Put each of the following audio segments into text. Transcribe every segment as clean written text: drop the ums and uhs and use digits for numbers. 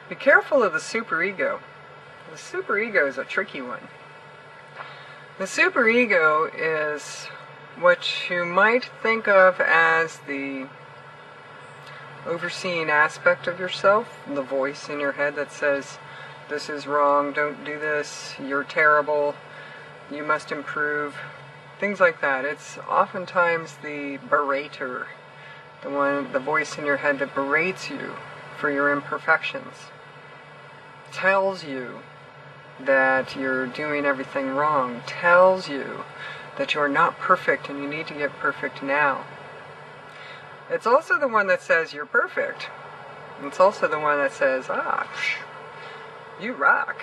Be careful of the superego. The superego is a tricky one. The superego is what you might think of as the overseeing aspect of yourself, the voice in your head that says, this is wrong, don't do this, you're terrible, you must improve, things like that. It's oftentimes the berater, the voice in your head that berates you for your imperfections, tells you that you're doing everything wrong, tells you that you're not perfect and you need to get perfect now. It's also the one that says you're perfect. It's also the one that says, you rock,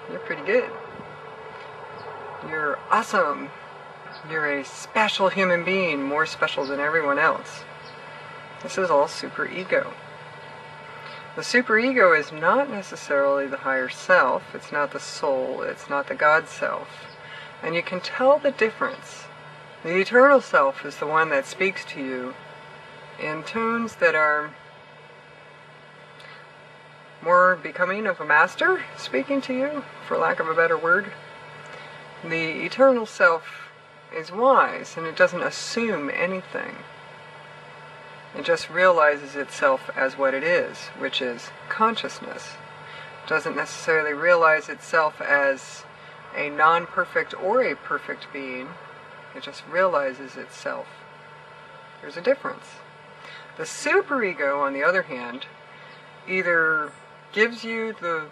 you're pretty good, you're awesome, you're a special human being, more special than everyone else. This is all superego. The superego is not necessarily the higher self, it's not the soul, it's not the God self. And you can tell the difference. The eternal self is the one that speaks to you in tones that are more becoming of a master speaking to you, for lack of a better word. The eternal self is wise, and it doesn't assume anything. It just realizes itself as what it is, which is consciousness. It doesn't necessarily realize itself as a non-perfect or a perfect being. It just realizes itself. There's a difference. The superego, on the other hand, either gives you the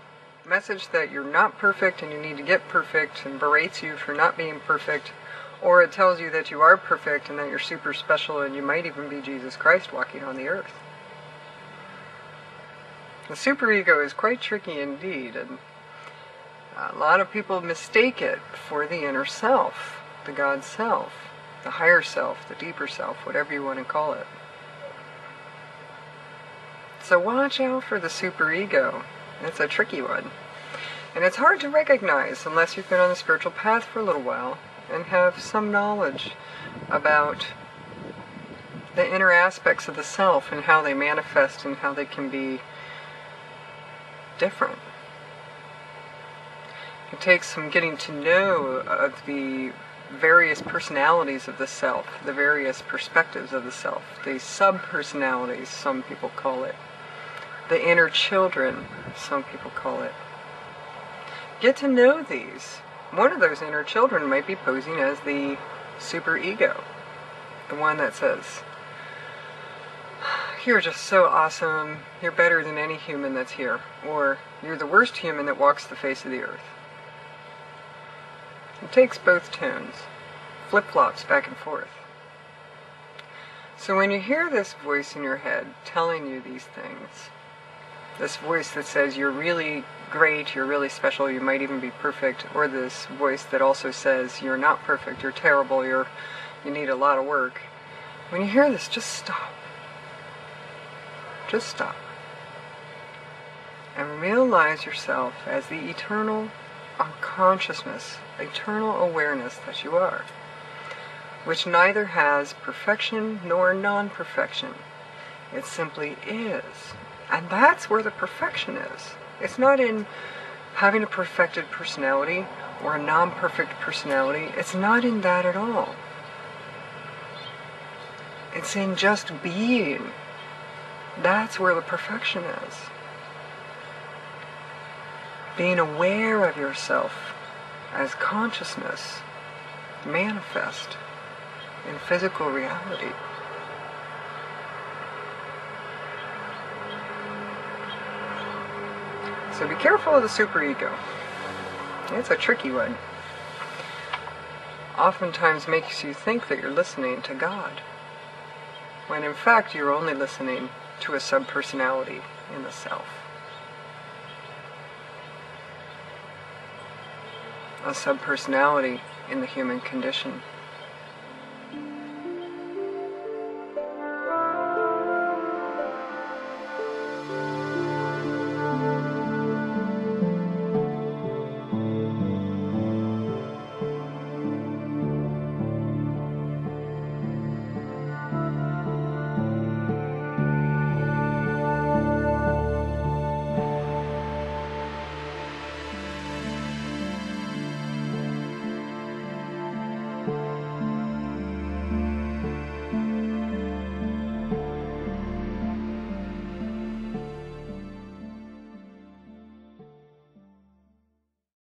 message that you're not perfect and you need to get perfect and berates you for not being perfect, or it tells you that you are perfect and that you're super special and you might even be Jesus Christ walking on the earth. The superego is quite tricky indeed, and a lot of people mistake it for the inner self, the God self, the higher self, the deeper self, whatever you want to call it. So watch out for the superego. It's a tricky one. And it's hard to recognize unless you've been on the spiritual path for a little while and have some knowledge about the inner aspects of the self and how they manifest and how they can be different. It takes some getting to know of the various personalities of the self, the various perspectives of the self, the sub-personalities, some people call it. The inner children, some people call it. Get to know these. One of those inner children might be posing as the superego, the one that says, you're just so awesome, you're better than any human that's here, or you're the worst human that walks the face of the earth. It takes both tones, flip-flops back and forth. So when you hear this voice in your head telling you these things, this voice that says you're really great, you're really special, you might even be perfect, or this voice that also says you're not perfect, you're terrible, you need a lot of work. When you hear this, just stop. Just stop. And realize yourself as the eternal consciousness, eternal awareness that you are, which neither has perfection nor non-perfection. It simply is. And that's where the perfection is. It's not in having a perfected personality or a non-perfect personality. It's not in that at all. It's in just being. That's where the perfection is. Being aware of yourself as consciousness manifest in physical reality. So be careful of the superego. It's a tricky one. Oftentimes makes you think that you're listening to God, when in fact you're only listening to a subpersonality in the self. A subpersonality in the human condition.